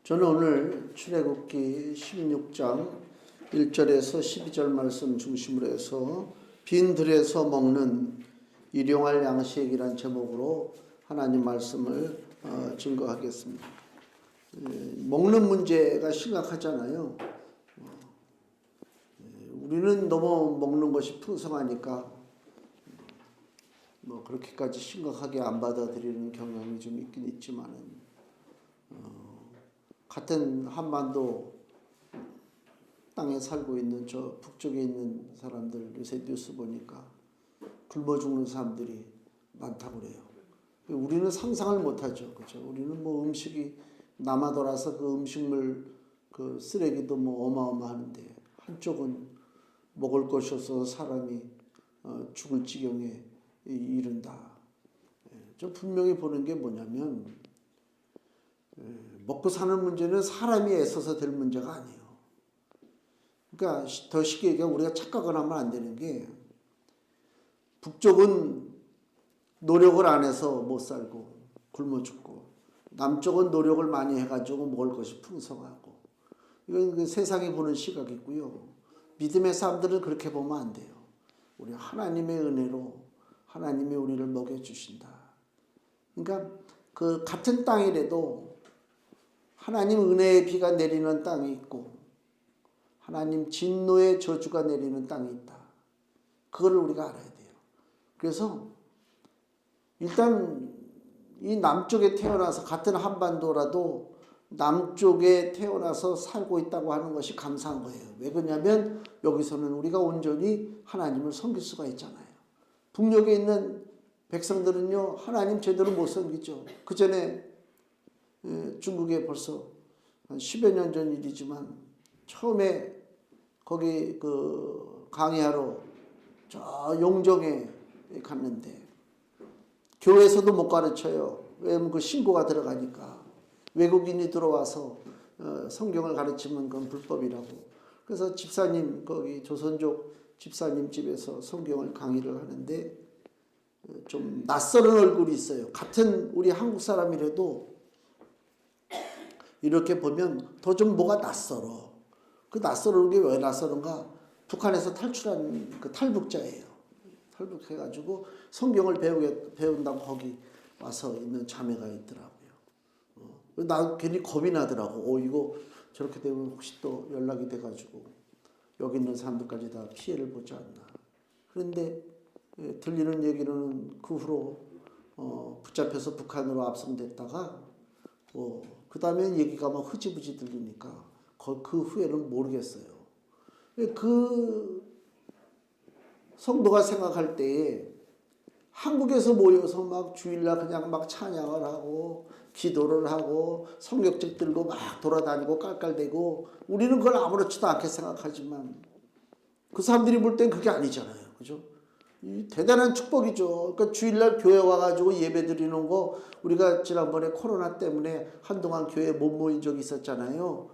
저는 오늘 출애굽기 16장 1절에서 12절 말씀 중심으로 해서 빈 들에서 먹는 일용할 양식이란 제목으로 하나님 말씀을 증거하겠습니다. 먹는 문제가 심각하잖아요. 우리는 너무 먹는 것이 풍성하니까 그렇게까지 심각하게 안 받아들이는 경향이 좀 있긴 있지만은 같은 한반도 땅에 살고 있는 저 북쪽에 있는 사람들 요새 뉴스 보니까 굶어 죽는 사람들이 많다고 그래요. 우리는 상상을 못하죠, 그렇죠? 우리는 음식이 남아돌아서 그 음식물 그 쓰레기도 어마어마한데 한쪽은 먹을 것이 없어서 사람이 죽을 지경에 이른다. 저 분명히 보는 게 뭐냐면 먹고 사는 문제는 사람이 애써서 될 문제가 아니에요. 그러니까 더 쉽게 얘기하면 우리가 착각을 하면 안 되는 게 북쪽은 노력을 안 해서 못 살고 굶어 죽고 남쪽은 노력을 많이 해가지고 먹을 것이 풍성하고 이건 그 세상이 보는 시각이고요. 믿음의 사람들은 그렇게 보면 안 돼요. 우리 하나님의 은혜로 하나님이 우리를 먹여주신다. 그러니까 그 같은 땅이라도 하나님 은혜의 비가 내리는 땅이 있고 하나님 진노의 저주가 내리는 땅이 있다. 그거를 우리가 알아야 돼요. 그래서 일단 이 남쪽에 태어나서 같은 한반도라도 남쪽에 태어나서 살고 있다고 하는 것이 감사한 거예요. 왜 그러냐면 여기서는 우리가 온전히 하나님을 섬길 수가 있잖아요. 북녘에 있는 백성들은요 하나님 제대로 못 섬기죠. 그 전에 중국에 벌써 한 10여 년 전 일이지만 처음에 거기 그 강의하러 저 용정에 갔는데 교회에서도 못 가르쳐요. 왜냐면 그 신고가 들어가니까 외국인이 들어와서 성경을 가르치면 그건 불법이라고. 그래서 집사님 거기 조선족 집사님 집에서 성경을 강의를 하는데 좀 낯설은 얼굴이 있어요. 같은 우리 한국 사람이라도 이렇게 보면 더 좀 뭐가 낯설어. 그 낯설은 게 왜 낯설은가? 북한에서 탈출한 그 탈북자예요. 탈북해가지고 성경을 배운다고 거기 와서 있는 자매가 있더라고요. 나 괜히 겁이 나더라고. 이거 저렇게 되면 혹시 또 연락이 돼가지고 여기 있는 사람들까지 다 피해를 보지 않나. 그런데 들리는 얘기는 그 후로 붙잡혀서 북한으로 압송됐다가 그 다음에 얘기가 막 흐지부지 들리니까 그 후에는 모르겠어요. 그 성도가 생각할 때에 한국에서 모여서 막 주일날 그냥 막 찬양을 하고 기도를 하고 성경책 들고 막 돌아다니고 깔깔대고 우리는 그걸 아무렇지도 않게 생각하지만 그 사람들이 볼 땐 그게 아니잖아요. 그죠? 대단한 축복이죠. 그러니까 주일날 교회 와가지고 예배 드리는 거 우리가 지난번에 코로나 때문에 한동안 교회에 못 모인 적이 있었잖아요.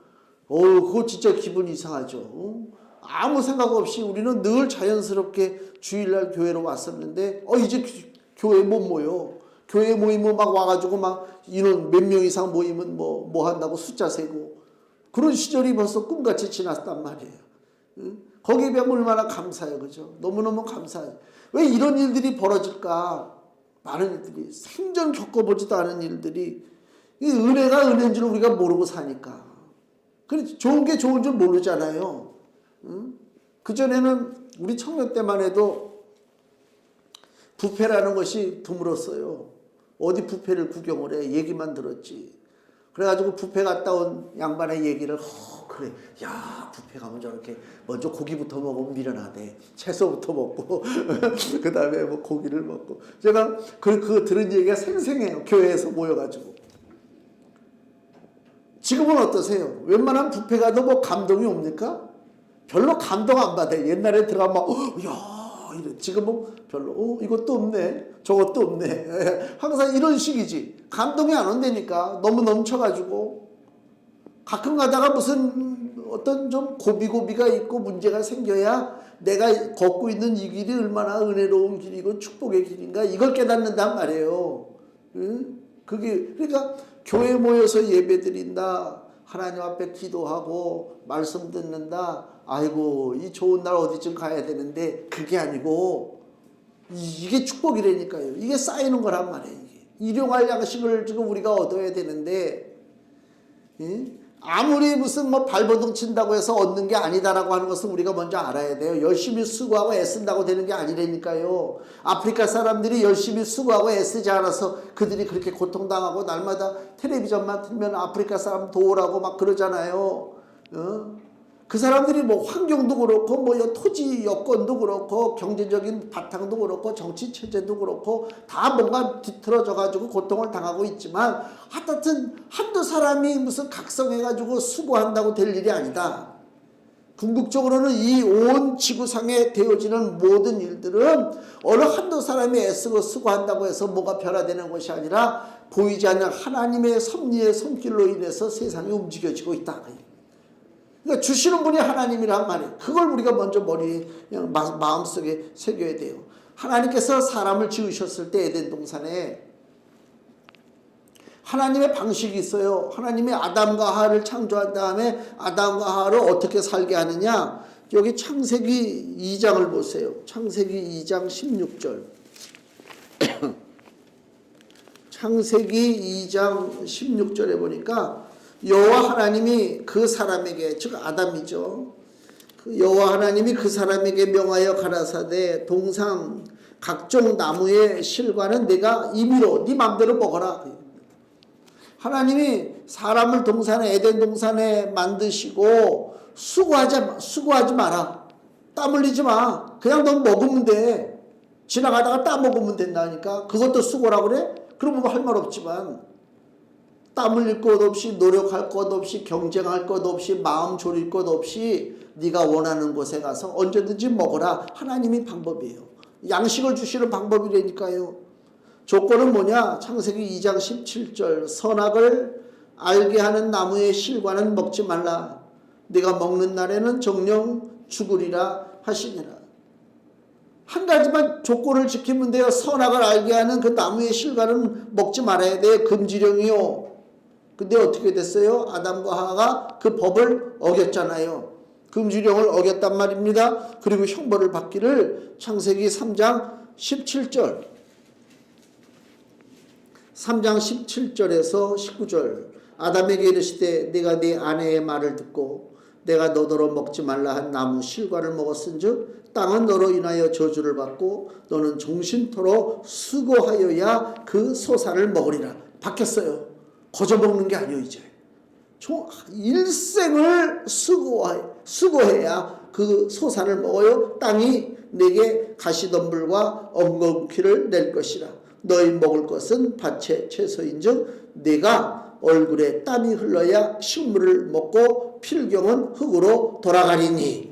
그거 진짜 기분이 이상하죠. 아무 생각 없이 우리는 늘 자연스럽게 주일날 교회로 왔었는데 이제 교회에 못 모여. 교회에 모이면 막 와가지고 막 인원 몇 명 이상 모이면 뭐 한다고 숫자 세고 그런 시절이 벌써 꿈같이 지났단 말이에요. 거기에 비하면 얼마나 감사해요. 그죠? 너무너무 감사해요. 왜 이런 일들이 벌어질까? 많은 일들이 생전 겪어보지도 않은 일들이 이 은혜가 은혜인 줄 우리가 모르고 사니까. 그래 좋은 게 좋은 줄 모르잖아요. 그전에는 우리 청년 때만 해도 부패라는 것이 드물었어요. 어디 부패를 구경을 해. 얘기만 들었지. 그래가지고 부패 갔다 온 양반의 얘기를 그래 야 부패 가면 저렇게 먼저 고기부터 먹으면 미련하대. 채소부터 먹고 그 다음에 고기를 먹고 제가 그 들은 얘기가 생생해요. 교회에서 모여가지고. 지금은 어떠세요? 웬만한 부패 가도 감동이 옵니까? 별로 감동 안 받아요. 옛날에 들어가면 야 이래. 지금은 별로 이것도 없네 저것도 없네. 항상 이런 식이지. 감동이 안 온다니까. 너무 넘쳐가지고 가끔 가다가 무슨 어떤 좀 고비가 있고 문제가 생겨야 내가 걷고 있는 이 길이 얼마나 은혜로운 길이고 축복의 길인가 이걸 깨닫는단 말이에요. 그게 그러니까 교회 모여서 예배 드린다 하나님 앞에 기도하고 말씀 듣는다. 아이고 이 좋은 날 어디쯤 가야 되는데 그게 아니고 이게 축복이라니까요. 이게 쌓이는 거란 말이에요. 이게. 일용할 양식을 지금 우리가 얻어야 되는데 아무리 무슨 뭐 발버둥 친다고 해서 얻는 게 아니다라고 하는 것을 우리가 먼저 알아야 돼요. 열심히 수고하고 애쓴다고 되는 게 아니라니까요. 아프리카 사람들이 열심히 수고하고 애쓰지 않아서 그들이 그렇게 고통당하고 날마다 텔레비전만 틀면 아프리카 사람 도우라고 막 그러잖아요. 그 사람들이 뭐 환경도 그렇고 뭐 토지 여건도 그렇고 경제적인 바탕도 그렇고 정치 체제도 그렇고 다 뭔가 뒤틀어져 가지고 고통을 당하고 있지만 하여튼 한두 사람이 무슨 각성해가지고 수고한다고 될 일이 아니다. 궁극적으로는 이 온 지구상에 되어지는 모든 일들은 어느 한두 사람이 애쓰고 수고한다고 해서 뭐가 변화되는 것이 아니라 보이지 않는 하나님의 섭리의 손길로 인해서 세상이 움직여지고 있다. 그러니까 주시는 분이 하나님이란 말이에요. 그걸 우리가 먼저 머리에 마음속에 새겨야 돼요. 하나님께서 사람을 지으셨을 때 에덴 동산에 하나님의 방식이 있어요. 하나님이 아담과 하와를 창조한 다음에 아담과 하와를 어떻게 살게 하느냐. 여기 창세기 2장을 보세요. 창세기 2장 16절. 창세기 2장 16절에 보니까 여호와 하나님이 그 사람에게, 즉 아담이죠. 그 여호와 하나님이 그 사람에게 명하여 가라사대 동상 각종 나무의 실과는 내가 임의로 네 맘대로 먹어라. 하나님이 사람을 동산에 에덴 동산에 만드시고 수고하지 마라. 땀 흘리지 마. 그냥 넌 먹으면 돼. 지나가다가 따 먹으면 된다니까. 그것도 수고라 그래? 그러면 할 말 없지만 땀 흘릴 것 없이 노력할 것 없이 경쟁할 것 없이 마음 졸일 것 없이 네가 원하는 곳에 가서 언제든지 먹어라. 하나님이 방법이에요. 양식을 주시는 방법이라니까요. 조건은 뭐냐? 창세기 2장 17절 선악을 알게 하는 나무의 실과는 먹지 말라. 네가 먹는 날에는 정령 죽으리라 하시니라. 한 가지만 조건을 지키면 돼요. 선악을 알게 하는 그 나무의 실과는 먹지 말아야 돼. 금지령이요. 근데 어떻게 됐어요? 아담과 하와가 그 법을 어겼잖아요. 금지령을 어겼단 말입니다. 그리고 형벌을 받기를 창세기 3장 17절 3장 17절에서 19절 아담에게 이르시되 네가 네 아내의 말을 듣고 내가 너더러 먹지 말라 한 나무 실과를 먹었은즉 땅은 너로 인하여 저주를 받고 너는 종신토록 수고하여야 그 소산을 먹으리라. 바뀌었어요. 거저 먹는 게 아니에요. 이제 일생을 수고해야 그 소산을 먹어요. 땅이 내게 가시덤불과 엉겅퀴를 낼 것이라. 너희 먹을 것은 밭의 채소인즉 내가 얼굴에 땀이 흘러야 식물을 먹고 필경은 흙으로 돌아가리니.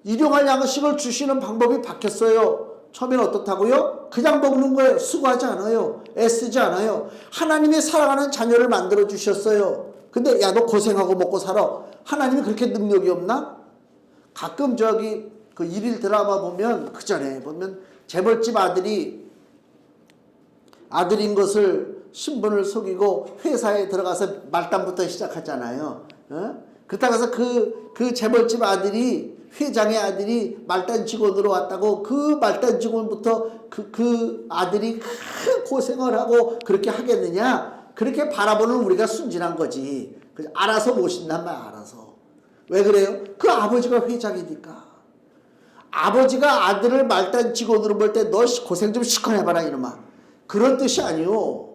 일용할 양식을 주시는 방법이 바뀌었어요. 처음에는 어떻다고요? 그냥 먹는 거예요. 수고하지 않아요. 애쓰지 않아요. 하나님이 사랑하는 자녀를 만들어 주셨어요. 근데 야 너 고생하고 먹고 살아. 하나님이 그렇게 능력이 없나? 가끔 저기 그 일일 드라마 보면 그 전에 보면 재벌집 아들인 것을 신분을 속이고 회사에 들어가서 말단부터 시작하잖아요. 그렇다고 해서 그 재벌집 아들이 회장의 아들이 말단 직원으로 왔다고 그 말단 직원부터 그 아들이 큰 고생을 하고 그렇게 하겠느냐? 그렇게 바라보는 우리가 순진한 거지. 알아서 모신단 말이야. 알아서. 왜 그래요? 그 아버지가 회장이니까. 아버지가 아들을 말단 직원으로 볼 때 너 고생 좀 시커 해봐라 이놈아. 그런 뜻이 아니요.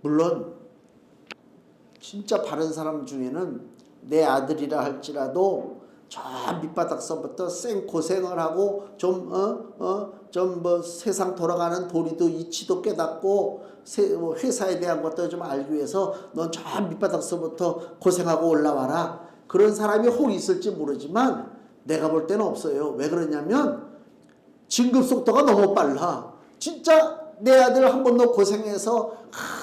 물론 진짜 바른 사람 중에는 내 아들이라 할지라도 저 밑바닥서부터 생고생을 하고 좀 뭐 세상 돌아가는 도리도 이치도 깨닫고 회사에 대한 것도 좀 알기 위해서 넌 저 밑바닥서부터 고생하고 올라와라. 그런 사람이 혹 있을지 모르지만 내가 볼 때는 없어요. 왜 그러냐면 진급 속도가 너무 빨라. 진짜 내 아들 한 번 더 고생해서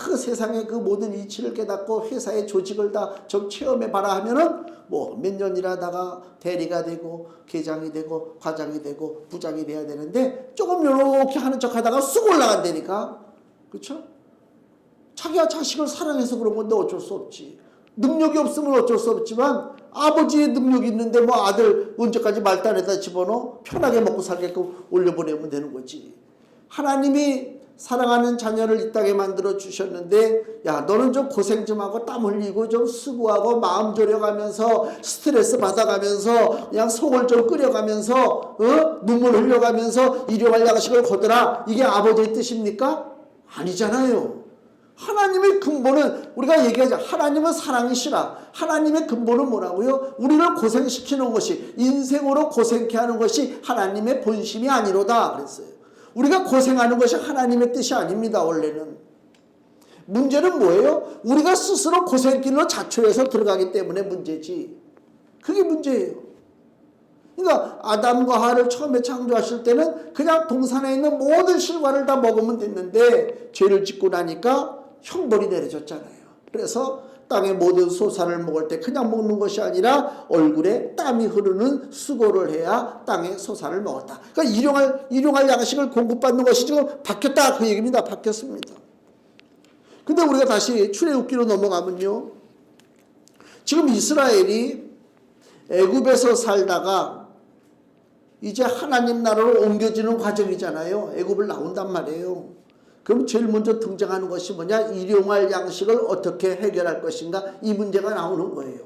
그 세상의 그 모든 이치를 깨닫고 회사의 조직을 다 좀 체험해봐라 하면은 뭐 몇 년 일하다가 대리가 되고 계장이 되고 과장이 되고 부장이 돼야 되는데 조금 요렇게 하는 척 하다가 쑥 올라간다니까. 그렇죠? 자기가 자식을 사랑해서 그런 건데 어쩔 수 없지. 능력이 없으면 어쩔 수 없지만 아버지의 능력이 있는데 뭐 아들 언제까지 말단에다 집어넣어 편하게 먹고 살게끔 올려보내면 되는 거지. 하나님이 사랑하는 자녀를 이 땅에 만들어 주셨는데 야 너는 좀 고생 좀 하고 땀 흘리고 좀 수고하고 마음 졸여가면서 스트레스 받아가면서 그냥 속을 좀 끓여가면서 눈물 흘려가면서 일용할 양식을 거두라. 이게 아버지의 뜻입니까? 아니잖아요. 하나님의 근본은 우리가 얘기하자. 하나님은 사랑이시라. 하나님의 근본은 뭐라고요? 우리를 고생시키는 것이 인생으로 고생케 하는 것이 하나님의 본심이 아니로다 그랬어요. 우리가 고생하는 것이 하나님의 뜻이 아닙니다. 원래는. 문제는 뭐예요? 우리가 스스로 고생길로 자초해서 들어가기 때문에 문제지. 그게 문제예요. 그러니까 아담과 하와를 처음에 창조하실 때는 그냥 동산에 있는 모든 실과를 다 먹으면 됐는데 죄를 짓고 나니까 형벌이 내려졌잖아요. 그래서 땅의 모든 소산을 먹을 때 그냥 먹는 것이 아니라 얼굴에 땀이 흐르는 수고를 해야 땅의 소산을 먹었다. 그러니까 일용할 양식을 공급받는 것이 지금 바뀌었다 그 얘기입니다. 바뀌었습니다. 근데 우리가 다시 출애굽기로 넘어가면요. 지금 이스라엘이 애굽에서 살다가 이제 하나님 나라로 옮겨지는 과정이잖아요. 애굽을 나온단 말이에요. 그럼 제일 먼저 등장하는 것이 뭐냐? 일용할 양식을 어떻게 해결할 것인가? 이 문제가 나오는 거예요.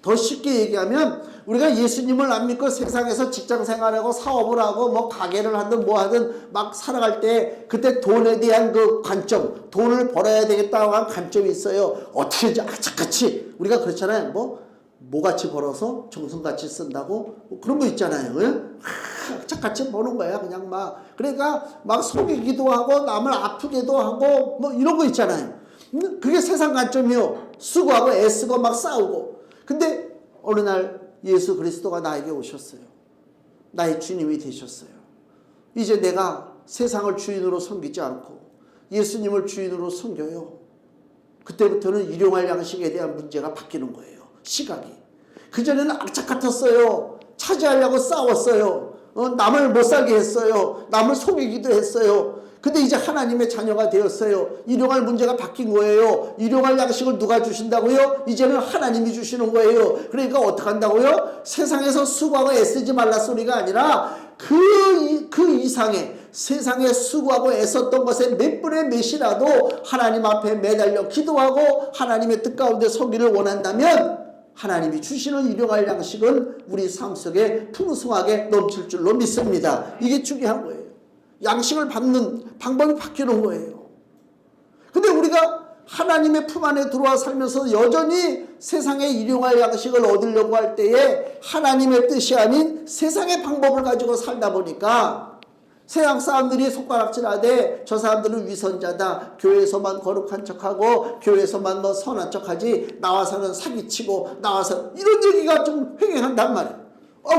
더 쉽게 얘기하면 우리가 예수님을 안 믿고 세상에서 직장 생활하고 사업을 하고 뭐 가게를 하든 뭐 하든 막 살아갈 때 그때 돈에 대한 그 관점, 돈을 벌어야 되겠다고 하는 관점이 있어요. 어떻게 악착같이 우리가 그렇잖아요. 뭐같이 벌어서 정성같이 쓴다고 그런 거 있잖아요. 착같이 버는 거야 그냥 막. 그러니까 막 속이기도 하고 남을 아프게도 하고 뭐 이런 거 있잖아요. 그게 세상 관점이요. 수고하고 애쓰고 막 싸우고. 근데 어느 날 예수 그리스도가 나에게 오셨어요. 나의 주님이 되셨어요. 이제 내가 세상을 주인으로 섬기지 않고 예수님을 주인으로 섬겨요. 그때부터는 일용할 양식에 대한 문제가 바뀌는 거예요. 시각이. 그전에는 악착 같았어요. 차지하려고 싸웠어요. 남을 못 살게 했어요. 남을 속이기도 했어요. 근데 이제 하나님의 자녀가 되었어요. 일용할 문제가 바뀐 거예요. 일용할 양식을 누가 주신다고요? 이제는 하나님이 주시는 거예요. 그러니까 어떻게 한다고요? 세상에서 수고하고 애쓰지 말라 소리가 아니라 그 이상의 세상에 수고하고 애썼던 것의 몇 분의 몇이라도 하나님 앞에 매달려 기도하고 하나님의 뜻 가운데 서기를 원한다면 하나님이 주시는 일용할 양식은 우리 삶 속에 풍성하게 넘칠 줄로 믿습니다. 이게 중요한 거예요. 양식을 받는 방법이 바뀌는 거예요. 근데 우리가 하나님의 품 안에 들어와 살면서 여전히 세상의 일용할 양식을 얻으려고 할 때에 하나님의 뜻이 아닌 세상의 방법을 가지고 살다 보니까 세상 사람들이 손가락질하되 저 사람들은 위선자다. 교회에서만 거룩한 척하고 교회에서만 뭐 선한 척하지 나와서는 사기치고 나와서 이런 얘기가 좀 횡행한단 말이에요.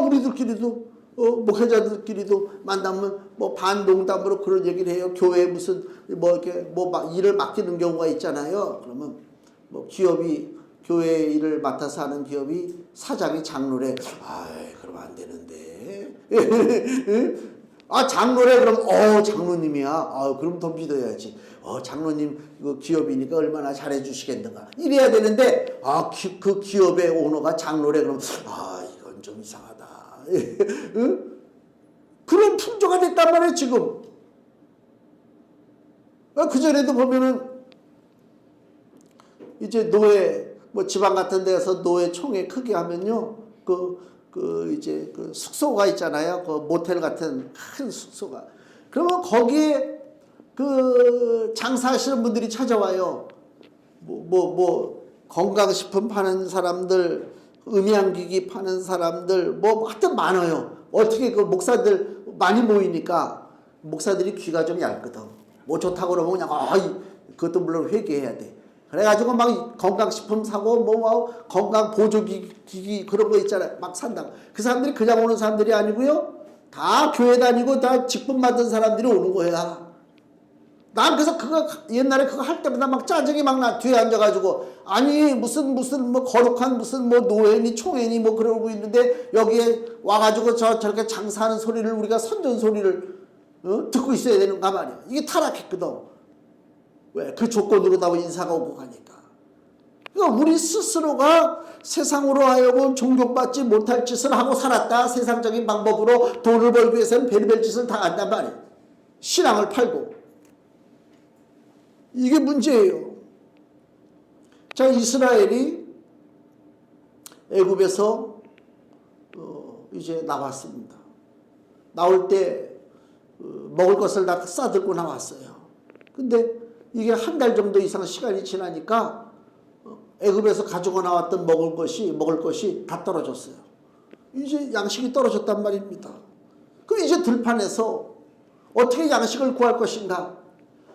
우리들끼리도 목회자들끼리도 만나면 뭐 반농담으로 그런 얘기를 해요. 교회에 무슨 뭐 이렇게 뭐 일을 맡기는 경우가 있잖아요. 그러면 뭐 기업이 교회 일을 맡아서 하는 기업이 사장이 장로래. 그러면 안 되는데. 장로래. 그럼 장로님이야. 그럼 더 믿어야지. 장로님 그 기업이니까 얼마나 잘해 주시겠는가. 이래야 되는데 그 기업의 오너가 장로래. 그럼 이건 좀 이상하다. 그런 풍조가 됐단 말이에요 지금. 그전에도 보면은 이제 노예 뭐 지방 같은 데서 노예 총회 크게 하면요 이제 그 숙소가 있잖아요. 그 모텔 같은 큰 숙소가. 그러면 거기에 그 장사하시는 분들이 찾아와요. 뭐 건강식품 파는 사람들, 음향기기 파는 사람들, 뭐 하여튼 많아요. 어떻게 그 목사들 많이 모이니까 목사들이 귀가 좀 얇거든. 뭐 좋다고 그러면 그냥 그것도 물론 회개해야 돼. 그래가지고 막 건강식품 사고 뭐 건강 보조기기 그런 거 있잖아요. 막 산다고. 그 사람들이 그냥 오는 사람들이 아니고요. 다 교회 다니고 다 직분 받은 사람들이 오는 거야. 난 그래서 옛날에 그거 할 때마다 막 짜증이 막 나. 뒤에 앉아가지고 무슨 뭐 거룩한 무슨 뭐 노예니 총회니 뭐 그러고 있는데 여기에 와가지고 저렇게 장사하는 소리를 우리가 선전 소리를 듣고 있어야 되는가 말이야. 이게 타락했거든. 왜? 그 조건으로 나와 인사가 오고 가니까. 그러니까 우리 스스로가 세상으로 하여금 존경받지 못할 짓을 하고 살았다. 세상적인 방법으로 돈을 벌기 위해서는 별의별 짓을 다 한단 말이에요. 신앙을 팔고. 이게 문제예요. 자, 이스라엘이 애굽에서 이제 나왔습니다. 나올 때 먹을 것을 다 싸들고 나왔어요. 근데 이게 한 달 정도 이상 시간이 지나니까 애굽에서 가지고 나왔던 먹을 것이 다 떨어졌어요. 이제 양식이 떨어졌단 말입니다. 그럼 이제 들판에서 어떻게 양식을 구할 것인가?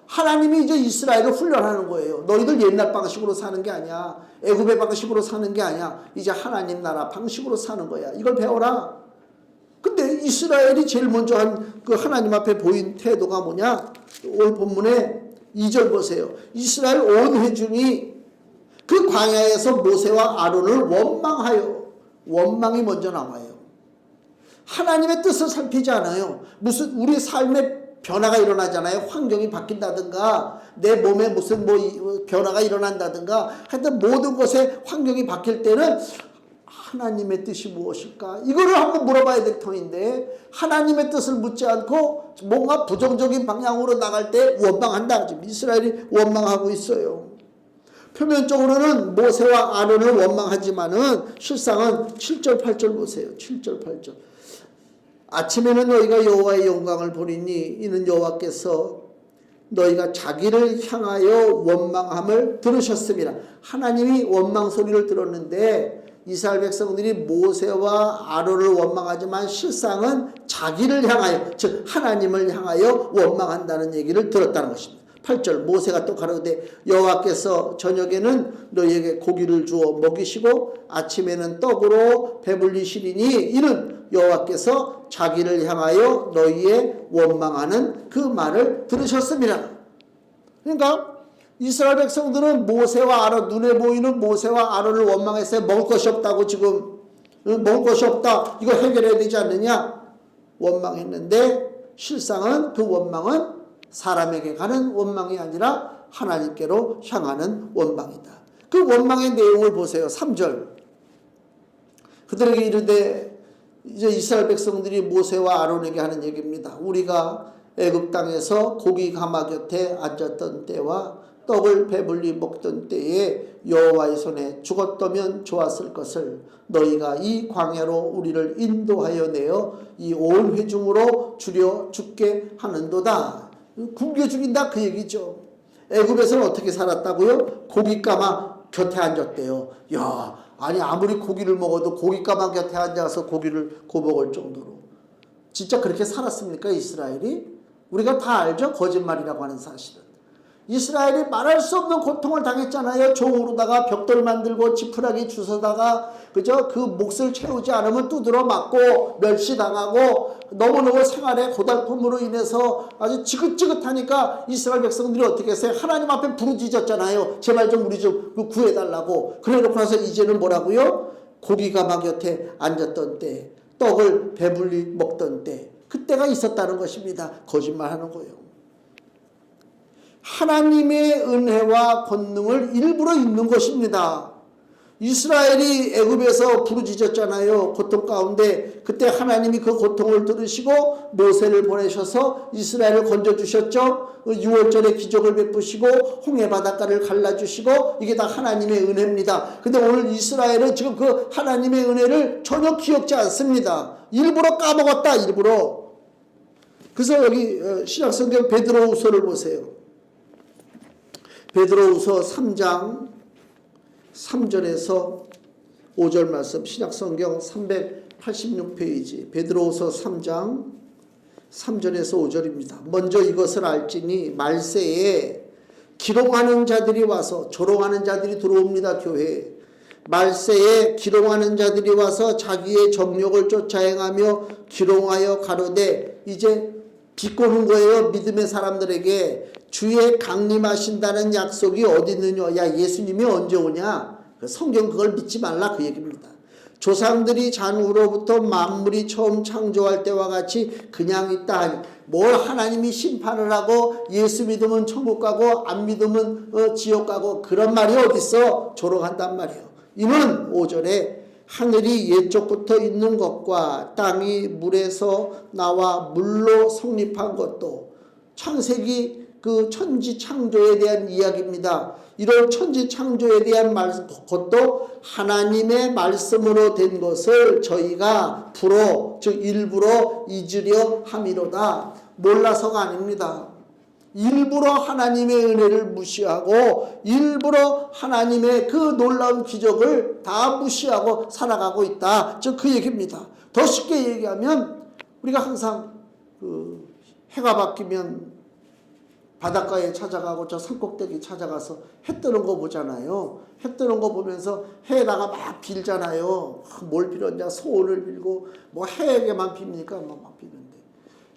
하나님이 이제 이스라엘을 훈련하는 거예요. 너희들 옛날 방식으로 사는 게 아니야. 애굽의 방식으로 사는 게 아니야. 이제 하나님 나라 방식으로 사는 거야. 이걸 배워라. 근데 이스라엘이 제일 먼저 한 그 하나님 앞에 보인 태도가 뭐냐? 오늘 본문에 2절 보세요. 이스라엘 온 회중이 그 광야에서 모세와 아론을 원망하여. 원망이 먼저 나와요. 하나님의 뜻을 살피지 않아요. 무슨 우리 삶에 변화가 일어나잖아요. 환경이 바뀐다든가 내 몸에 무슨 변화가 일어난다든가 하여튼 모든 것에 환경이 바뀔 때는 하나님의 뜻이 무엇일까? 이거를 한번 물어봐야 될 터인데 하나님의 뜻을 묻지 않고 뭔가 부정적인 방향으로 나갈 때 원망한다. 지금 이스라엘이 원망하고 있어요. 표면적으로는 모세와 아론을 원망하지만은 실상은 7절 8절 보세요. 7절 8절. 아침에는 너희가 여호와의 영광을 보리니 이는 여호와께서 너희가 자기를 향하여 원망함을 들으셨습니다. 하나님이 원망 소리를 들었는데 이스라엘 백성들이 모세와 아론을 원망하지만 실상은 자기를 향하여, 즉 하나님을 향하여 원망한다는 얘기를 들었다는 것입니다. 8절 모세가 또 가로되 여호와께서 저녁에는 너희에게 고기를 주어 먹이시고 아침에는 떡으로 배불리시리니 이는 여호와께서 자기를 향하여 너희의 원망하는 그 말을 들으셨습니다. 그러니까 이스라엘 백성들은 모세와 아론, 눈에 보이는 모세와 아론을 원망했어요. 먹을 것이 없다고 지금. 먹을 것이 없다. 이거 해결해야 되지 않느냐. 원망했는데 실상은 그 원망은 사람에게 가는 원망이 아니라 하나님께로 향하는 원망이다. 그 원망의 내용을 보세요. 3절. 그들에게 이르되 이제 이스라엘 백성들이 모세와 아론에게 하는 얘기입니다. 우리가 애굽 땅에서 고기 가마 곁에 앉았던 때와 떡을 배불리 먹던 때에 여호와의 손에 죽었다면 좋았을 것을 너희가 이 광야로 우리를 인도하여 내어 이 온 회중으로 줄여 죽게 하는도다. 굶겨 죽인다 그 얘기죠. 애굽에서는 어떻게 살았다고요? 고깃가마 곁에 앉았대요. 야, 아니 아무리 고기를 먹어도 고깃가마 곁에 앉아서 고기를 고먹을 정도로. 진짜 그렇게 살았습니까 이스라엘이? 우리가 다 알죠? 거짓말이라고 하는 사실은. 이스라엘이 말할 수 없는 고통을 당했잖아요. 종으로다가 벽돌 만들고 지푸라기 주워다가 그죠? 그 몫을 채우지 않으면 두드러 맞고 멸시당하고 너무너무 생활의 고달픔으로 인해서 아주 지긋지긋하니까 이스라엘 백성들이 어떻게 했어요? 하나님 앞에 부르짖었잖아요. 제발 좀 우리 좀 구해달라고. 그래놓고 나서 이제는 뭐라고요? 고기가마 곁에 앉았던 때, 떡을 배불리 먹던 때, 그때가 있었다는 것입니다. 거짓말하는 거예요. 하나님의 은혜와 권능을 일부러 잊는 것입니다. 이스라엘이 애굽에서 부르짖었잖아요. 고통 가운데. 그때 하나님이 그 고통을 들으시고 모세를 보내셔서 이스라엘을 건져주셨죠. 6월절에 기적을 베푸시고 홍해 바닷가를 갈라주시고 이게 다 하나님의 은혜입니다. 근데 오늘 이스라엘은 지금 그 하나님의 은혜를 전혀 기억지 않습니다. 일부러 까먹었다. 일부러. 그래서 여기 신약성경 베드로후서를 보세요. 베드로후서 3장 3절에서 5절 말씀, 신약성경 386페이지 베드로후서 3장 3절에서 5절입니다. 먼저 이것을 알지니 말세에 기롱하는 자들이 와서, 조롱하는 자들이 들어옵니다. 교회에. 말세에 기롱하는 자들이 와서 자기의 정욕을 쫓아 행하며 기롱하여 가로되, 이제 비꼬는 거예요. 믿음의 사람들에게. 주의 강림하신다는 약속이 어디 있느냐. 야, 예수님이 언제 오냐. 성경 그걸 믿지 말라 그 얘기입니다. 조상들이 잔후로부터 만물이 처음 창조할 때와 같이 그냥 있다. 뭘 하나님이 심판을 하고 예수 믿으면 천국 가고 안 믿으면 지옥 가고 그런 말이 어딨어? 조롱한단 말이에요. 이는 5절에 하늘이 옛적부터 있는 것과 땅이 물에서 나와 물로 성립한 것도 창세기 그 천지 창조에 대한 이야기입니다. 이런 천지 창조에 대한 것도 하나님의 말씀으로 된 것을 저희가 즉 일부러 잊으려 함이로다. 몰라서가 아닙니다. 일부러 하나님의 은혜를 무시하고 일부러 하나님의 그 놀라운 기적을 다 무시하고 살아가고 있다. 즉 그 얘기입니다. 더 쉽게 얘기하면 우리가 항상 해가 바뀌면 바닷가에 찾아가고 저 산꼭대기 찾아가서 해 뜨는 거 보잖아요. 해 뜨는 거 보면서 해에다가 막 빌잖아요. 뭘 빌었냐? 소원을 빌고 뭐 해에게만 빕니까? 막 비는데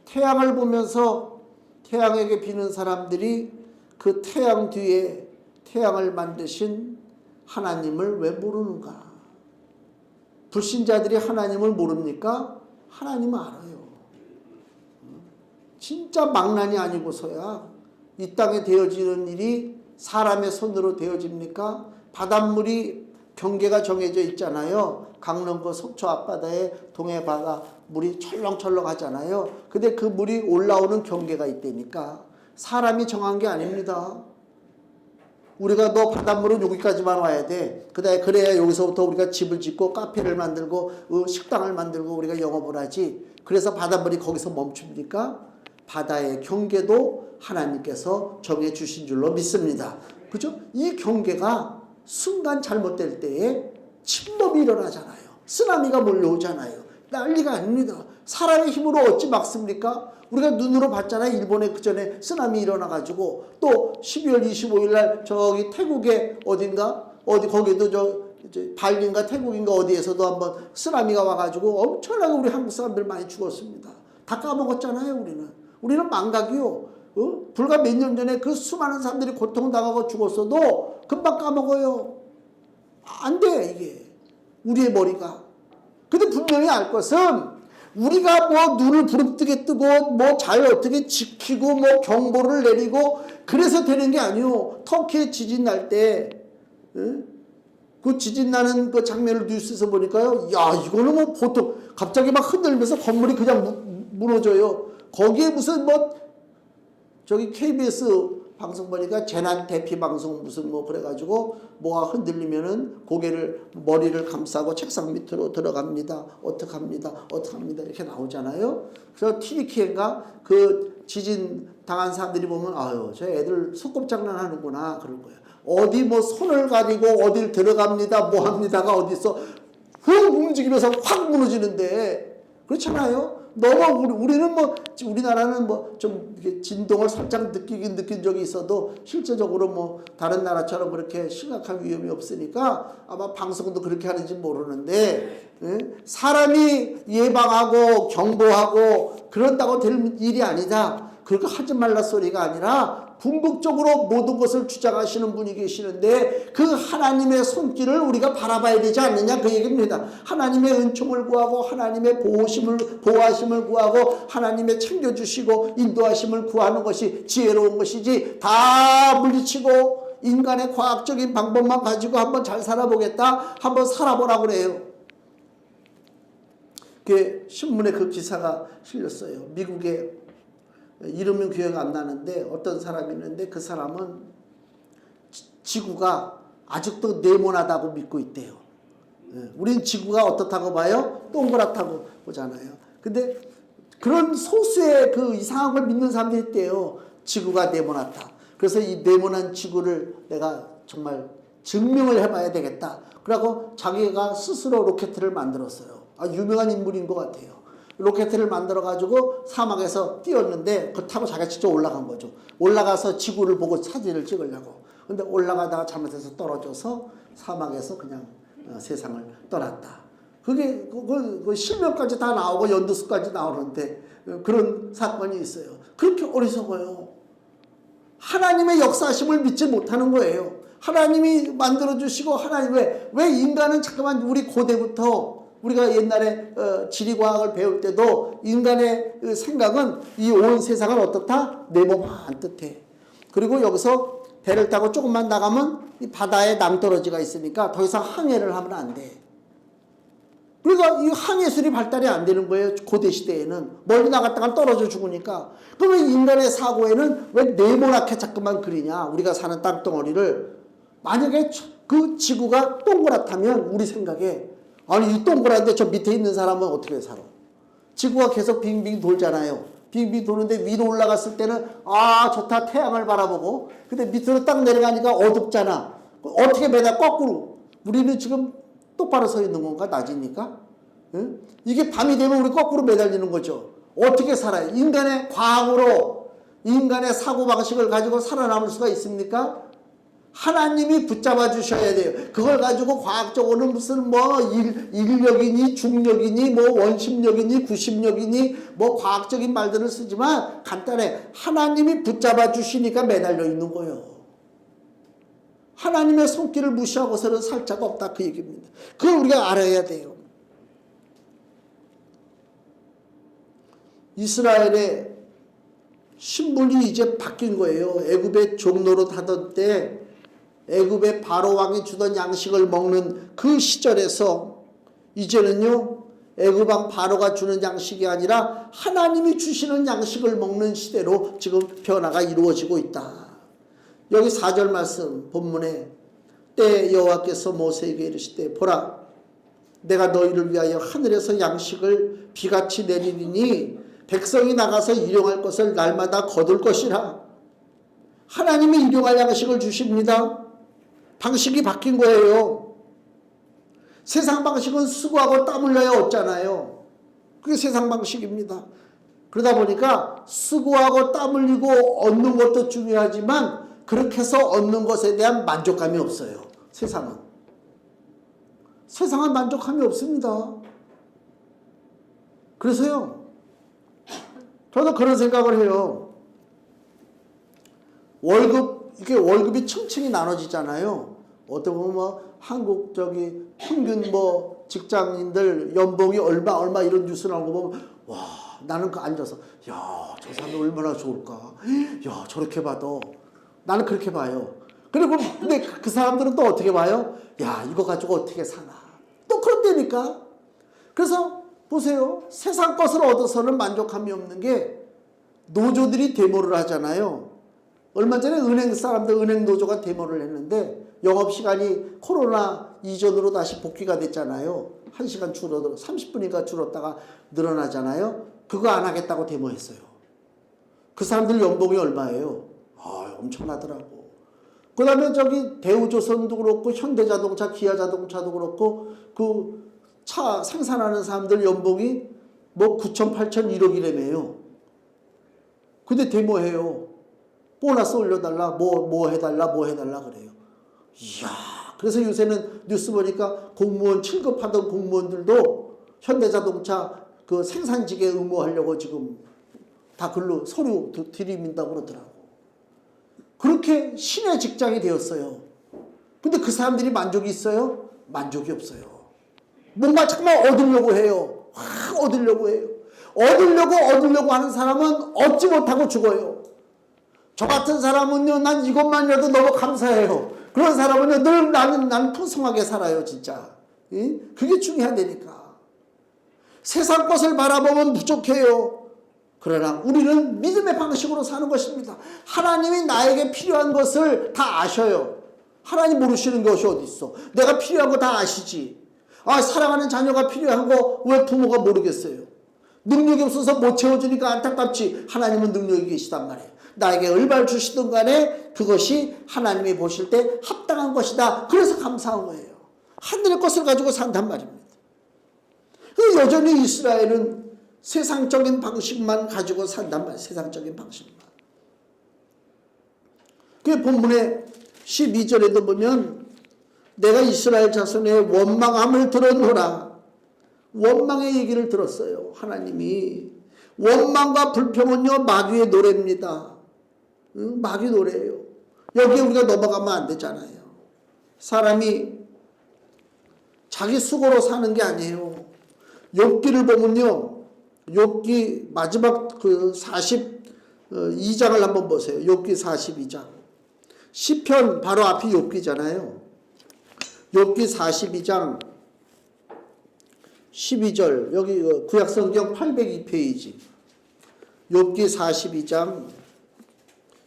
태양을 보면서 태양에게 비는 사람들이 그 태양 뒤에 태양을 만드신 하나님을 왜 모르는가? 불신자들이 하나님을 모릅니까? 하나님은 알아요. 진짜 망난이 아니고서야 이 땅에 되어지는 일이 사람의 손으로 되어집니까? 바닷물이 경계가 정해져 있잖아요. 강릉구 속초 앞바다에 동해바다 물이 철렁철렁 하잖아요. 근데 그 물이 올라오는 경계가 있다니까. 사람이 정한 게 아닙니다. 우리가 너 바닷물은 여기까지만 와야 돼. 그래야 여기서부터 우리가 집을 짓고 카페를 만들고 식당을 만들고 우리가 영업을 하지. 그래서 바닷물이 거기서 멈춥니까? 바다의 경계도 하나님께서 정해 주신 줄로 믿습니다. 그죠? 이 경계가 순간 잘못될 때에 침범이 일어나잖아요. 쓰나미가 몰려오잖아요. 난리가 아닙니다. 사람의 힘으로 어찌 막습니까? 우리가 눈으로 봤잖아요. 일본에 그 전에 쓰나미 일어나가지고 또 12월 25일 날 저기 태국에 거기도 발리인가 태국인가 어디에서도 한번 쓰나미가 와가지고 엄청나게 우리 한국 사람들 많이 죽었습니다. 다 까먹었잖아요. 우리는 망각이요. 불과 몇 년 전에 그 수많은 사람들이 고통당하고 죽었어도 금방 까먹어요. 안 돼, 이게. 우리의 머리가. 근데 분명히 알 것은 우리가 뭐 눈을 부릅뜨게 뜨고 뭐 잘 어떻게 지키고 뭐 경보를 내리고 그래서 되는 게 아니요. 터키에 지진 날 때 그 지진 나는 그 장면을 뉴스에서 보니까요. 야, 이거는 뭐 보통 갑자기 막 흔들면서 건물이 그냥 무너져요. 거기에 무슨 저기 KBS 방송 보니까 재난 대피 방송 무슨 그래가지고 뭐가 흔들리면은 머리를 감싸고 책상 밑으로 들어갑니다. 어떡합니다. 이렇게 나오잖아요. 그래서 TVK인가 그 지진 당한 사람들이 보면 아유, 저 애들 소꿉장난 하는구나 그럴 거예요. 어디 손을 가리고 어딜 들어갑니다. 뭐 합니다가 어디서 훅 움직이면서 확 무너지는데 그렇잖아요. 우리는 우리나라는 좀 진동을 살짝 느낀 적이 있어도 실제적으로 다른 나라처럼 그렇게 심각한 위험이 없으니까 아마 방송도 그렇게 하는지 모르는데 사람이 예방하고 경보하고 그런다고 될 일이 아니다. 그렇게 하지 말라 소리가 아니라 궁극적으로 모든 것을 주장하시는 분이 계시는데 그 하나님의 손길을 우리가 바라봐야 되지 않느냐 그 얘기입니다. 하나님의 은총을 구하고 하나님의 보호하심을 구하고 하나님의 챙겨주시고 인도하심을 구하는 것이 지혜로운 것이지 다 물리치고 인간의 과학적인 방법만 가지고 한번 잘 살아보겠다 한번 살아보라고 그래요. 그 신문에 그 기사가 실렸어요. 미국에 이름은 기억 안 나는데 어떤 사람이 있는데 그 사람은 지구가 아직도 네모나다고 믿고 있대요. 우린 지구가 어떻다고 봐요? 동그랗다고 보잖아요. 근데 그런 소수의 그 이상한 걸 믿는 사람들이 있대요. 지구가 네모났다. 그래서 이 네모난 지구를 내가 정말 증명을 해봐야 되겠다. 그러고 자기가 스스로 로켓을 만들었어요. 유명한 인물인 것 같아요. 로켓을 만들어가지고 사막에서 띄웠는데 그걸 타고 자기가 직접 올라간 거죠. 올라가서 지구를 보고 사진을 찍으려고. 근데 올라가다가 잘못해서 떨어져서 사막에서 그냥 세상을 떠났다. 그게 그 실명까지 다 나오고 연두수까지 나오는데 그런 사건이 있어요. 그렇게 어리석어요. 하나님의 역사하심을 믿지 못하는 거예요. 하나님이 만들어주시고 하나님 왜 인간은 잠깐만 우리 고대부터 우리가 옛날에 지리과학을 배울 때도 인간의 그 생각은 이 온 세상은 어떻다? 내 몸 안 뜻해. 그리고 여기서 배를 타고 조금만 나가면 이 바다에 낭떠러지가 있으니까 더 이상 항해를 하면 안 돼. 그러니까 이 항해술이 발달이 안 되는 거예요. 고대 시대에는. 멀리 나갔다가 떨어져 죽으니까. 그러면 인간의 사고에는 왜 네모나게 자꾸만 그리냐. 우리가 사는 땅덩어리를. 만약에 그 지구가 동그랗다면 우리 생각에 아니 이 동그란데 저 밑에 있는 사람은 어떻게 살아? 지구가 계속 빙빙 돌잖아요. 빙빙 도는데 위로 올라갔을 때는 아 좋다 태양을 바라보고 근데 밑으로 딱 내려가니까 어둡잖아. 어떻게 매달 거꾸로. 우리는 지금 똑바로 서 있는 건가? 낮이니까? 응? 이게 밤이 되면 우리 거꾸로 매달리는 거죠. 어떻게 살아요? 인간의 과학으로 인간의 사고방식을 가지고 살아남을 수가 있습니까? 하나님이 붙잡아 주셔야 돼요. 그걸 가지고 과학적으로는 무슨 뭐 인력이니 중력이니 뭐 원심력이니 구심력이니 뭐 과학적인 말들을 쓰지만 간단해. 하나님이 붙잡아 주시니까 매달려 있는 거예요. 하나님의 손길을 무시하고서는 살 자가 없다 그 얘기입니다. 그걸 우리가 알아야 돼요. 이스라엘의 신분이 이제 바뀐 거예요. 애굽의 종노릇 하던 때 애굽의 바로 왕이 주던 양식을 먹는 그 시절에서 이제는요 애굽 왕 바로가 주는 양식이 아니라 하나님이 주시는 양식을 먹는 시대로 지금 변화가 이루어지고 있다. 여기 4절 말씀 본문에 때 여호와께서 모세에게 이르시되 보라 내가 너희를 위하여 하늘에서 양식을 비같이 내리리니 백성이 나가서 일용할 것을 날마다 거둘 것이라. 하나님이 일용할 양식을 주십니다. 방식이 바뀐 거예요. 세상 방식은 수고하고 땀 흘려야 얻잖아요. 그게 세상 방식입니다. 그러다 보니까 수고하고 땀 흘리고 얻는 것도 중요하지만 그렇게 해서 얻는 것에 대한 만족감이 없어요. 세상은. 세상은 만족감이 없습니다. 그래서요. 저도 그런 생각을 해요. 이게 월급이 층층이 나눠지잖아요. 어떻게 보면 뭐 한국 평균 뭐 직장인들 연봉이 얼마 이런 뉴스 나온 거 보면 와 나는 그 앉아서 야 저 사람이 얼마나 좋을까. 야 저렇게 봐도 나는 그렇게 봐요. 그리고 근데 그 사람들은 또 어떻게 봐요? 야 이거 가지고 어떻게 사나. 또 그런다니까. 그래서 보세요. 세상 것을 얻어서는 만족함이 없는 게 노조들이 데모를 하잖아요. 얼마 전에 은행 사람들 은행 노조가 데모를 했는데 영업시간이 코로나 이전으로 다시 복귀가 됐잖아요. 1시간 줄어들어 30분인가 줄었다가 늘어나잖아요. 그거 안 하겠다고 데모했어요. 그 사람들 연봉이 얼마예요? 엄청나더라고. 그 다음에 대우조선도 그렇고 현대자동차 기아자동차도 그렇고 그 차 생산하는 사람들 연봉이 뭐 9천 8천 1억이라며요. 근데 데모해요. 보너스 올려달라 뭐 해달라 그래요. 이야 그래서 요새는 뉴스 보니까 공무원 7급 하던 공무원들도 현대자동차 그 생산직에 의무하려고 지금 다 글로 서류 들이민다고 그러더라고. 그렇게 신의 직장이 되었어요. 근데 그 사람들이 만족이 있어요? 만족이 없어요. 뭔가 정말 얻으려고 해요. 얻으려고 해요. 얻으려고 하는 사람은 얻지 못하고 죽어요. 저 같은 사람은요, 난 이것만이라도 너무 감사해요. 그런 사람은요, 늘 나는 풍성하게 살아요, 진짜. 그게 중요하다니까. 세상 것을 바라보면 부족해요. 그러나 우리는 믿음의 방식으로 사는 것입니다. 하나님이 나에게 필요한 것을 다 아셔요. 하나님 모르시는 것이 어디 있어? 내가 필요한 거 다 아시지. 사랑하는 자녀가 필요한 거 왜 부모가 모르겠어요? 능력이 없어서 못 채워주니까 안타깝지. 하나님은 능력이 계시단 말이에요. 나에게 얼마를 주시든 간에 그것이 하나님이 보실 때 합당한 것이다. 그래서 감사한 거예요. 하늘의 것을 가지고 산단 말입니다. 여전히 이스라엘은 세상적인 방식만 가지고 산단 말이에요. 세상적인 방식만. 그 본문의 12절에도 보면 내가 이스라엘 자손의 원망함을 들었노라. 원망의 얘기를 들었어요. 하나님이. 원망과 불평은요 마귀의 노래입니다. 마귀 노래예요. 여기에 우리가 넘어가면 안 되잖아요. 사람이 자기 수고로 사는 게 아니에요. 욥기를 보면요. 욥기 마지막 그 42장을 한번 보세요. 욥기 42장. 시편 바로 앞이 욥기잖아요. 욥기 42장 12절 여기 구약성경 802페이지 욥기 42장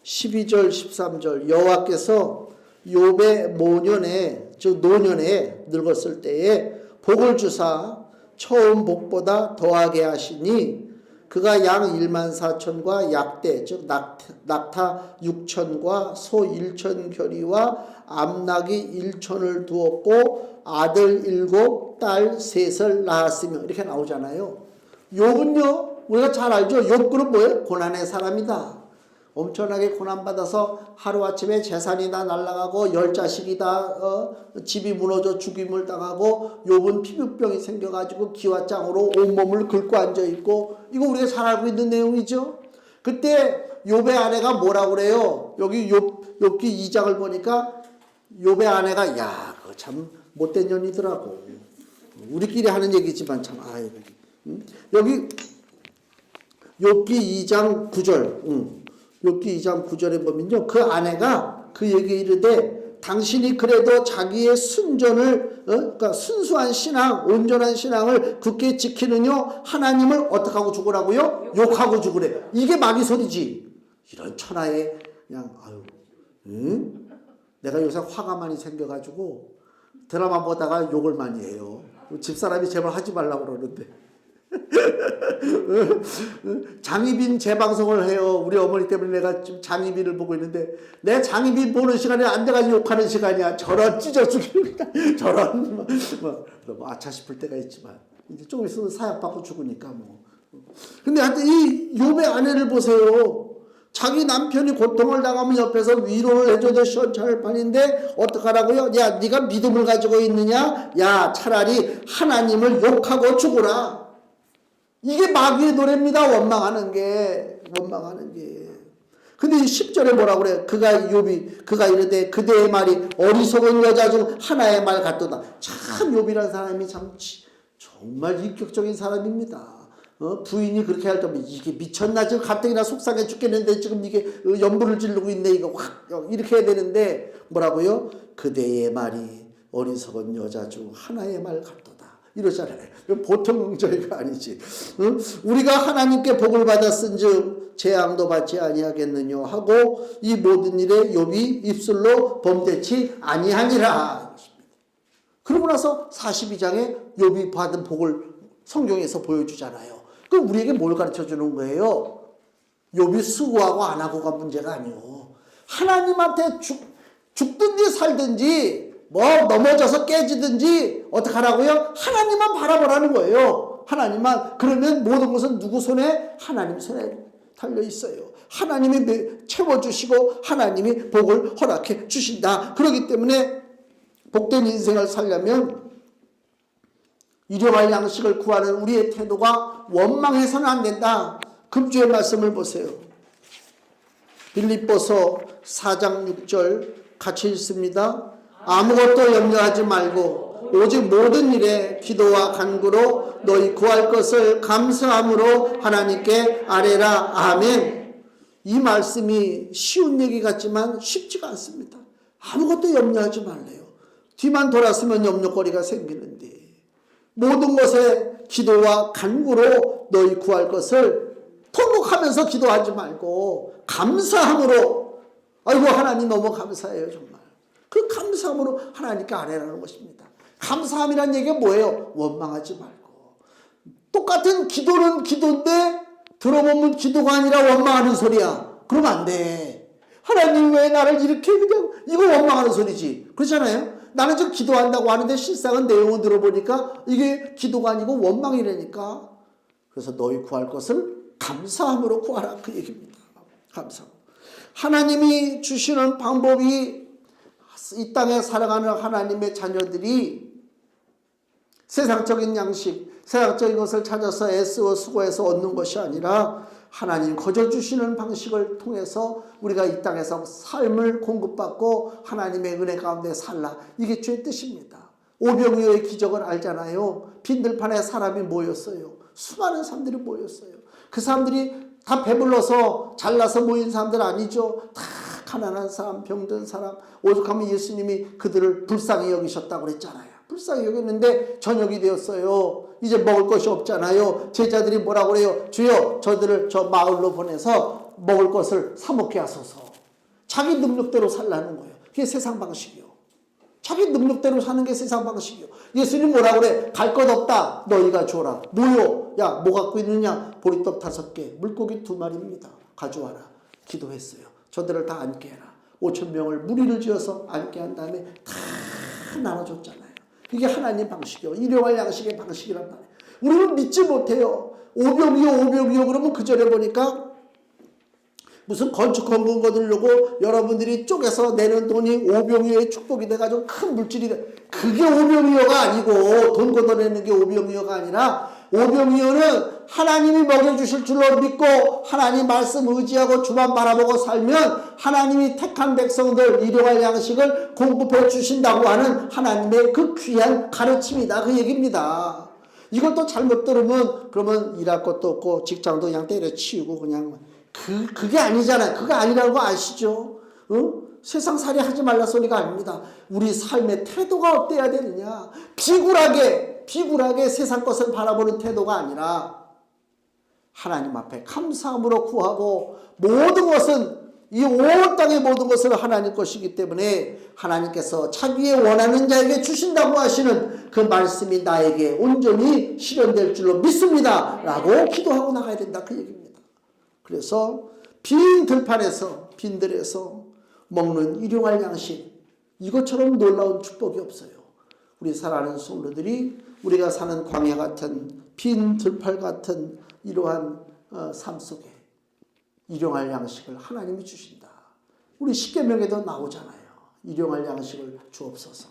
12절 13절 여호와께서 욥의 모년에 즉 노년에 늙었을 때에 복을 주사 처음 복보다 더하게 하시니 그가 양 14,000과 약대 즉 낙타 6,000과 소 1,000겨리와 암낙이 1,000을 두었고 아들 7, 딸 3을 낳았으며 이렇게 나오잖아요. 욥은요 우리가 잘 알죠. 욥은 뭐예요? 고난의 사람이다. 엄청나게 고난받아서 하루아침에 재산이 다 날아가고 10자식이 다 집이 무너져 죽임을 당하고 욥은 피부병이 생겨가지고 기와장으로 온몸을 긁고 앉아있고 이거 우리가 잘 알고 있는 내용이죠. 그때 욥의 아내가 뭐라고 그래요? 여기 욥기 2장을 보니까 욥의 아내가 야 그거 참 못된 년이더라고. 우리끼리 하는 얘기지만 참 여기 욥기 2장 9절 욥기 2장 9절에 보면요. 그 아내가 그에게 이르되 당신이 그래도 자기의 순전을 그러니까 순수한 신앙 온전한 신앙을 굳게 지키느냐 하나님을 어떻게 하고 죽으라고요? 욕하고 죽으래. 이게 마귀 소리지. 이런 천하에 그냥 내가 요새 화가 많이 생겨가지고 드라마 보다가 욕을 많이 해요. 집사람이 제발 하지 말라고 그러는데 장희빈 재방송을 해요. 우리 어머니 때문에 내가 지금 장희빈을 보고 있는데 내 장희빈 보는 시간이 안 돼가지고 욕하는 시간이야. 저런 찢어 죽입니다. 저런 뭐 아차 싶을 때가 있지만 이제 조금 있으면 사약받고 죽으니까 뭐. 근데 하여튼 이 욥의 아내를 보세요. 자기 남편이 고통을 당하면 옆에서 위로를 해줘도 시원찮을 판인데 어떡하라고요? 야 네가 믿음을 가지고 있느냐? 야 차라리 하나님을 욕하고 죽어라. 이게 마귀의 노래입니다. 원망하는 게. 근데 이 10절에 뭐라고 그래? 그가 이르되 그대의 말이 어리석은 여자 중 하나의 말 같도다. 참 욥이라는 사람이 참 정말 인격적인 사람입니다. 부인이 그렇게 할 때면 이게 미쳤나 지금 가뜩이나 속상해 죽겠는데 지금 이게 연부를 지르고 있네 이거 확 이렇게 해야 되는데 뭐라고요? 그대의 말이 어리석은 여자 중 하나의 말 같도다 이러잖아요. 보통 저희가 아니지. 우리가 하나님께 복을 받았은즉 재앙도 받지 아니하겠느냐 하고 이 모든 일에 욥이 입술로 범대치 아니하니라. 그러고 나서 42장에 욥이 받은 복을 성경에서 보여주잖아요. 그럼 우리에게 뭘 가르쳐 주는 거예요? 욥이 수고하고 안 하고가 문제가 아니요. 하나님한테 죽든지 살든지 뭐 넘어져서 깨지든지 어떡하라고요? 하나님만 바라보라는 거예요. 하나님만. 그러면 모든 것은 누구 손에? 하나님 손에 달려 있어요. 하나님이 채워주시고 하나님이 복을 허락해 주신다. 그렇기 때문에 복된 인생을 살려면 일용할 양식을 구하는 우리의 태도가 원망해서는 안 된다. 금주의 말씀을 보세요. 빌립보서 4장 6절 같이 읽습니다. 아무것도 염려하지 말고 오직 모든 일에 기도와 간구로 너희 구할 것을 감사함으로 하나님께 아뢰라. 아멘. 이 말씀이 쉬운 얘기 같지만 쉽지가 않습니다. 아무것도 염려하지 말래요. 뒤만 돌았으면 염려거리가 생기는데 모든 것에 기도와 간구로 너희 구할 것을 통곡하면서 기도하지 말고 감사함으로 아이고 하나님 너무 감사해요 정말. 그 감사함으로 하나님께 아뢰라는 것입니다. 감사함이란 얘기가 뭐예요? 원망하지 말고. 똑같은 기도는 기도인데 들어보면 기도가 아니라 원망하는 소리야. 그러면 안 돼. 하나님 왜 나를 이렇게 그냥 이거 원망하는 소리지. 그렇잖아요. 나는 지금 기도한다고 하는데 실상은 내용을 들어보니까 이게 기도가 아니고 원망이라니까. 그래서 너희 구할 것을 감사함으로 구하라 그 얘기입니다. 감사함. 하나님이 주시는 방법이 이 땅에 살아가는 하나님의 자녀들이 세상적인 양식, 세상적인 것을 찾아서 애쓰고 수고해서 얻는 것이 아니라 하나님 거저 주시는 방식을 통해서 우리가 이 땅에서 삶을 공급받고 하나님의 은혜 가운데 살라. 이게 주의 뜻입니다. 오병이어의 기적을 알잖아요. 빈들판에 사람이 모였어요. 수많은 사람들이 모였어요. 그 사람들이 다 배불러서 잘나서 모인 사람들 아니죠. 다 가난한 사람, 병든 사람, 오죽하면 예수님이 그들을 불쌍히 여기셨다고 그랬잖아요. 불쌍히 여겼는데 저녁이 되었어요. 이제 먹을 것이 없잖아요. 제자들이 뭐라고 그래요? 주여, 저들을 저 마을로 보내서 먹을 것을 사 먹게 하소서. 자기 능력대로 살라는 거예요. 그게 세상 방식이요. 자기 능력대로 사는 게 세상 방식이요. 예수님 뭐라고 그래? 갈 것 없다. 너희가 줘라. 뭐요? 야, 뭐 갖고 있느냐? 보리떡 5개, 물고기 2마리입니다. 가져와라. 기도했어요. 저들을 다 앉게 해라. 5,000명을 무리를 지어서 앉게 한 다음에 다 나눠줬잖아요. 이게 하나님 방식이요. 일용할 양식의 방식이란 말이에요. 우리는 믿지 못해요. 오병이어 그러면 그 전에 보니까 무슨 건축 헌금 거두려고 여러분들이 쪼개서 내는 돈이 오병이어의 축복이 돼가지고 큰 물질이 돼. 그게 오병이어가 아니고, 돈 걷어내는 게 오병이어가 아니라, 오병이어는 하나님이 먹여주실 줄로 믿고 하나님 말씀 의지하고 주만 바라보고 살면 하나님이 택한 백성들 일용할 양식을 공급해 주신다고 하는 하나님의 그 귀한 가르침이다. 그 얘기입니다. 이것도 잘못 들으면 그러면 일할 것도 없고 직장도 그냥 때려치우고 그냥 그게 아니잖아요. 그거 아니라는 거 아시죠? 세상살이 하지 말라 소리가 아닙니다. 우리 삶의 태도가 어때야 되느냐. 비굴하게 세상 것을 바라보는 태도가 아니라 하나님 앞에 감사함으로 구하고 모든 것은 이 온 땅의 모든 것은 하나님 것이기 때문에 하나님께서 자기의 원하는 자에게 주신다고 하시는 그 말씀이 나에게 온전히 실현될 줄로 믿습니다. 라고 기도하고 나가야 된다. 그 얘기입니다. 그래서 빈 들판에서 빈들에서 먹는 일용할 양식, 이것처럼 놀라운 축복이 없어요. 우리 사랑하는 성도들이 우리가 사는 광야 같은 빈 들판 같은 이러한 삶 속에 일용할 양식을 하나님이 주신다. 우리 십계명에도 나오잖아요. 일용할 양식을 주옵소서.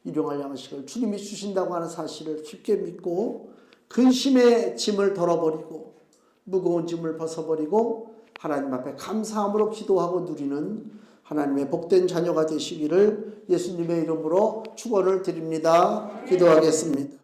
일용할 양식을 주님이 주신다고 하는 사실을 깊게 믿고 근심의 짐을 덜어버리고 무거운 짐을 벗어버리고 하나님 앞에 감사함으로 기도하고 누리는 하나님의 복된 자녀가 되시기를 예수님의 이름으로 축원을 드립니다. 기도하겠습니다.